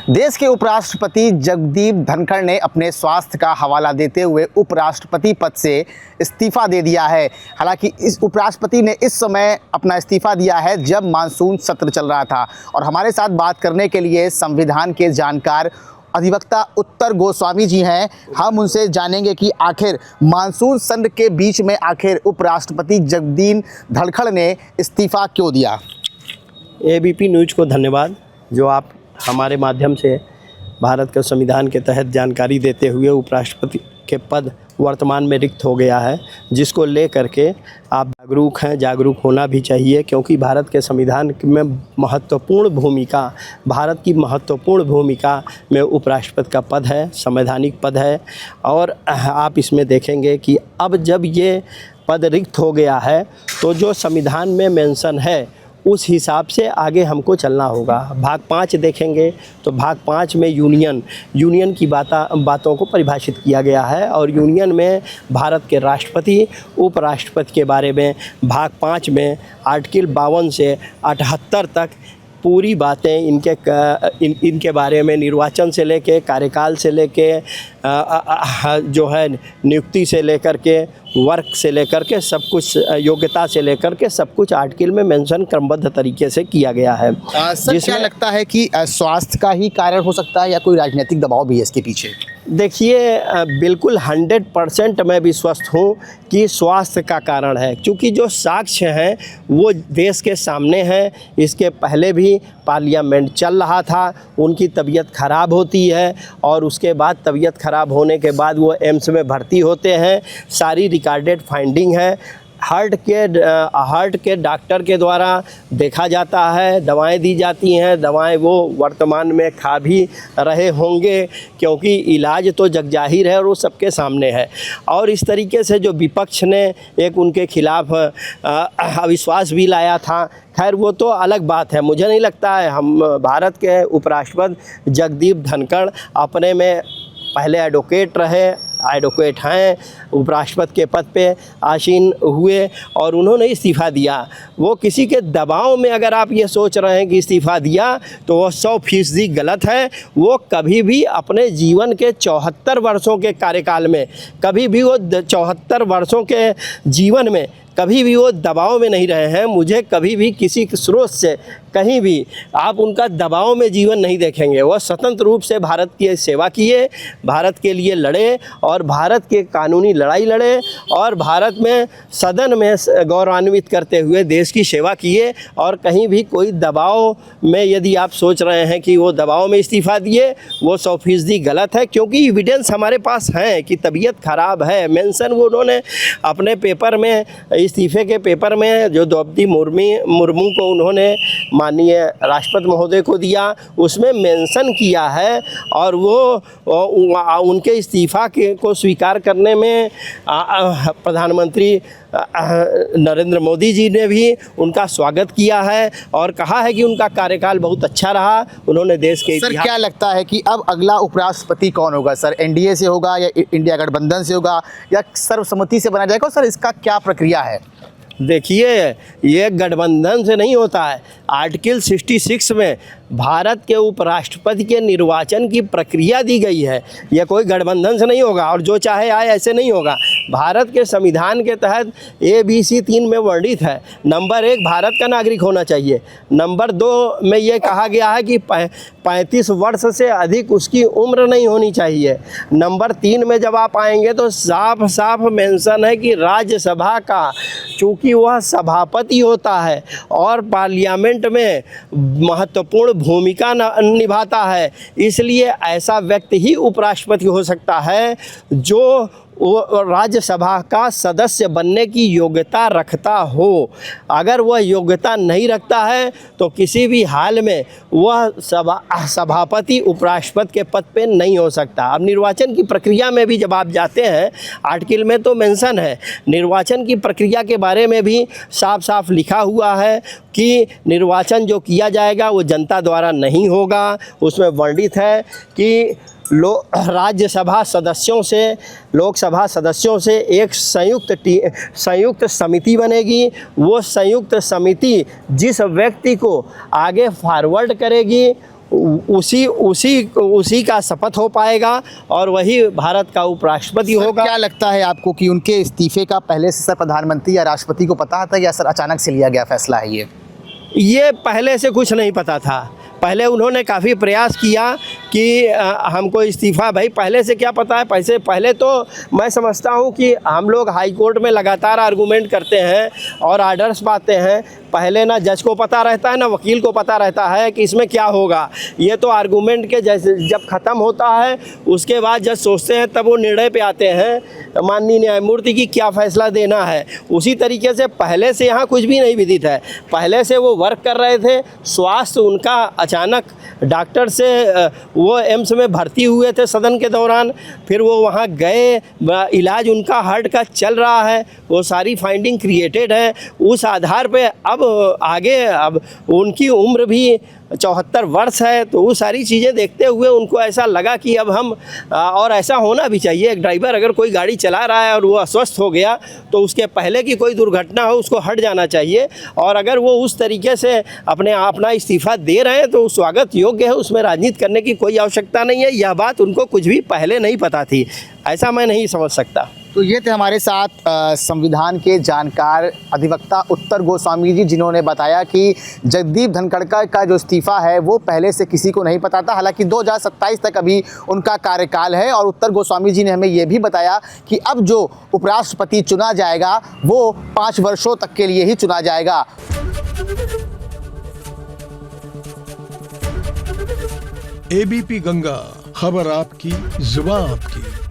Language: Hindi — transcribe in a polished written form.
देश के उपराष्ट्रपति जगदीप धनखड़ ने अपने स्वास्थ्य का हवाला देते हुए उपराष्ट्रपति पद से इस्तीफा दे दिया है। हालांकि इस उपराष्ट्रपति ने इस समय अपना इस्तीफा दिया है जब मानसून सत्र चल रहा था। और हमारे साथ बात करने के लिए संविधान के जानकार अधिवक्ता उत्तर गोस्वामी जी हैं। हम उनसे जानेंगे कि आखिर मानसून सत्र के बीच में आखिर उपराष्ट्रपति जगदीप धनखड़ ने इस्तीफा क्यों दिया। एबीपी न्यूज़ को धन्यवाद, जो आप हमारे माध्यम से भारत के संविधान के तहत जानकारी देते हुए उपराष्ट्रपति के पद वर्तमान में रिक्त हो गया है, जिसको लेकर के आप जागरूक हैं। जागरूक होना भी चाहिए, क्योंकि भारत के संविधान में महत्वपूर्ण भूमिका, भारत की महत्वपूर्ण भूमिका में उपराष्ट्रपति का पद है, संवैधानिक पद है। और आप इसमें देखेंगे कि अब जब ये पद रिक्त हो गया है तो जो संविधान में मेंशन है उस हिसाब से आगे हमको चलना होगा। भाग 5 देखेंगे तो भाग 5 में यूनियन की बातों को परिभाषित किया गया है, और यूनियन में भारत के राष्ट्रपति उपराष्ट्रपति के बारे में भाग 5 में आर्टिकल 52 से 78 तक पूरी बातें इनके बारे में, निर्वाचन से लेके, कार्यकाल से लेके, जो है नियुक्ति से लेकर के, वर्क से लेकर के, सब कुछ, योग्यता से लेकर के सब कुछ आर्टिकल में मेंशन क्रमबद्ध तरीके से किया गया है। सर, क्या लगता है कि स्वास्थ्य का ही कारण हो सकता है या कोई राजनीतिक दबाव भी है इसके पीछे? देखिए, बिल्कुल 100% मैं विश्वस्त हूँ कि स्वास्थ्य का कारण है, क्योंकि जो साक्ष्य हैं वो देश के सामने हैं। इसके पहले भी पार्लियामेंट चल रहा था, उनकी तबीयत ख़राब होती है और उसके बाद तबीयत ख़राब होने के बाद वो एम्स में भर्ती होते हैं। सारी रिकॉर्डेड फाइंडिंग है। हार्ट के डॉक्टर के द्वारा देखा जाता है, दवाएं दी जाती हैं। दवाएं वो वर्तमान में खा भी रहे होंगे, क्योंकि इलाज तो जगजाहिर है और वो सबके सामने है। और इस तरीके से जो विपक्ष ने एक उनके खिलाफ अविश्वास भी लाया था, खैर वो तो अलग बात है। मुझे नहीं लगता है, हम भारत के उपराष्ट्रपति जगदीप धनखड़ अपने में पहले एडवोकेट रहे, एडवोकेट हैं, उपराष्ट्रपति के पद पे आसीन हुए और उन्होंने इस्तीफ़ा दिया। वो किसी के दबाव में अगर आप ये सोच रहे हैं कि इस्तीफ़ा दिया तो वो 100% गलत है। वो कभी भी अपने जीवन के 74 वर्षों के कार्यकाल में, कभी भी वो 74 वर्षों के जीवन में कभी भी वो दबाव में नहीं रहे हैं। मुझे कभी भी किसी स्रोत से कहीं भी आप उनका दबाव में जीवन नहीं देखेंगे। वो स्वतंत्र रूप से भारत की सेवा किए, भारत के लिए लड़े और भारत के कानूनी लड़ाई लड़े और भारत में सदन में गौरवान्वित करते हुए देश की सेवा किए। और कहीं भी कोई दबाव में यदि आप सोच रहे हैं कि वो दबाव में इस्तीफ़ा दिए, वो 100% गलत है, क्योंकि एविडेंस हमारे पास है कि तबीयत ख़राब है। मेंशन वो उन्होंने अपने पेपर में, इस्तीफे के पेपर में, जो द्रौपदी मुर्मू को उन्होंने माननीय राष्ट्रपति महोदय को दिया, उसमें मेंशन किया है। और वो उनके इस्तीफ़ा को स्वीकार करने में प्रधानमंत्री नरेंद्र मोदी जी ने भी उनका स्वागत किया है और कहा है कि उनका कार्यकाल बहुत अच्छा रहा। उन्होंने देश के सर, क्या लगता है कि अब अगला उपराष्ट्रपति कौन होगा सर? एनडीए से होगा या इंडिया गठबंधन से होगा या सर्वसम्मति से बना जाएगा? सर, इसका क्या प्रक्रिया है? देखिए, ये गठबंधन से नहीं होता है। आर्टिकल 66 में भारत के उपराष्ट्रपति के निर्वाचन की प्रक्रिया दी गई है। यह कोई गठबंधन से नहीं होगा और जो चाहे आए, ऐसे नहीं होगा। भारत के संविधान के तहत ABC 3 में वर्णित है। नंबर 1, भारत का नागरिक होना चाहिए। नंबर 2 में ये कहा गया है कि 35 वर्ष से अधिक उसकी उम्र नहीं होनी चाहिए। नंबर 3 में जब आप आएंगे तो साफ साफ मेंशन है कि राज्यसभा का, चूँकि वह सभापति होता है और पार्लियामेंट में महत्वपूर्ण भूमिका निभाता है, इसलिए ऐसा व्यक्ति ही उपराष्ट्रपति हो सकता है जो वो राज्यसभा का सदस्य बनने की योग्यता रखता हो। अगर वह योग्यता नहीं रखता है तो किसी भी हाल में वह सभापति उपराष्ट्रपति के पद पे नहीं हो सकता। अब निर्वाचन की प्रक्रिया में भी जब आप जाते हैं, आर्टिकल में तो मेंशन है, निर्वाचन की प्रक्रिया के बारे में भी साफ साफ लिखा हुआ है कि निर्वाचन जो किया जाएगा वो जनता द्वारा नहीं होगा। उसमें वर्णित है कि राज्यसभा सदस्यों से, लोकसभा सदस्यों से एक संयुक्त समिति बनेगी। वो संयुक्त समिति जिस व्यक्ति को आगे फॉरवर्ड करेगी उसी का शपथ हो पाएगा और वही भारत का उपराष्ट्रपति सर, होगा। क्या लगता है आपको कि उनके इस्तीफे का पहले से सर प्रधानमंत्री या राष्ट्रपति को पता था या सर अचानक से लिया गया फैसला है ये पहले से कुछ नहीं पता था। पहले उन्होंने काफ़ी प्रयास किया कि हमको इस्तीफ़ा, भाई पहले से क्या पता है। पहले तो मैं समझता हूँ कि हम लोग हाई कोर्ट में लगातार आर्गूमेंट करते हैं और आर्डर्स पाते हैं। पहले ना जज को पता रहता है ना वकील को पता रहता है कि इसमें क्या होगा। ये तो आर्गूमेंट के जैसे जब ख़त्म होता है उसके बाद जज सोचते हैं, तब वो निर्णय पे आते हैं माननीय न्यायमूर्ति की क्या फ़ैसला देना है। उसी तरीके से पहले से यहाँ कुछ भी नहीं विदित है। पहले से वो वर्क कर रहे थे। स्वास्थ्य उनका अचानक डॉक्टर से वो एम्स में भर्ती हुए थे सदन के दौरान, फिर वो वहाँ गए, इलाज उनका हार्ट का चल रहा है, वो सारी फाइंडिंग क्रिएटेड है। उस आधार पे अब उनकी उम्र भी 74 वर्ष है, तो वो सारी चीज़ें देखते हुए उनको ऐसा लगा कि अब हम और ऐसा होना भी चाहिए। एक ड्राइवर अगर कोई गाड़ी चला रहा है और वो अस्वस्थ हो गया तो उसके पहले की कोई दुर्घटना हो उसको हट जाना चाहिए। और अगर वो उस तरीके से अपना इस्तीफ़ा दे रहे हैं तो स्वागत योग्य है, उसमें राजनीति करने की कोई आवश्यकता नहीं है। यह बात उनको कुछ भी पहले नहीं पता थी, ऐसा मैं नहीं समझ सकता। तो ये थे हमारे साथ संविधान के जानकार अधिवक्ता उत्तर गोस्वामी जी, जिन्होंने बताया कि जगदीप धनखड़ का जो इस्तीफ़ा है वो पहले से किसी को नहीं पता था। हालांकि 2027 तक अभी उनका कार्यकाल है और उत्तर गोस्वामी जी ने हमें ये भी बताया कि अब जो उपराष्ट्रपति चुना जाएगा वो 5 वर्षों तक के लिए ही चुना जाएगा। एबीपी गंगा, खबर आपकी, जुबान आपकी।